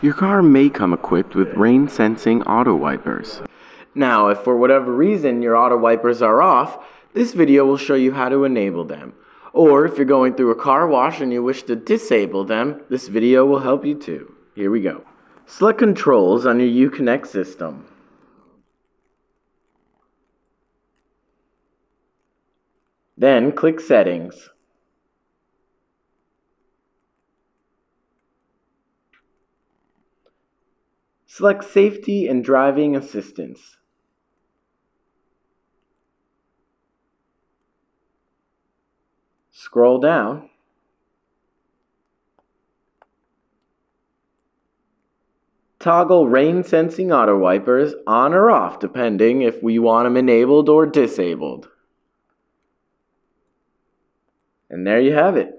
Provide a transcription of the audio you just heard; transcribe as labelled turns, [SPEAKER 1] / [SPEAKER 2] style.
[SPEAKER 1] Your car may come equipped with rain-sensing auto wipers. Now, if for whatever reason your auto wipers are off, this video will show you how to enable them. Or if you're going through a car wash and you wish to disable them, this video will help you too. Here we go. Select Controls on your UConnect system. Then click Settings. Select Safety and Driving Assistance. Scroll down. Toggle rain sensing auto wipers on or off depending if we want them enabled or disabled. And there you have it.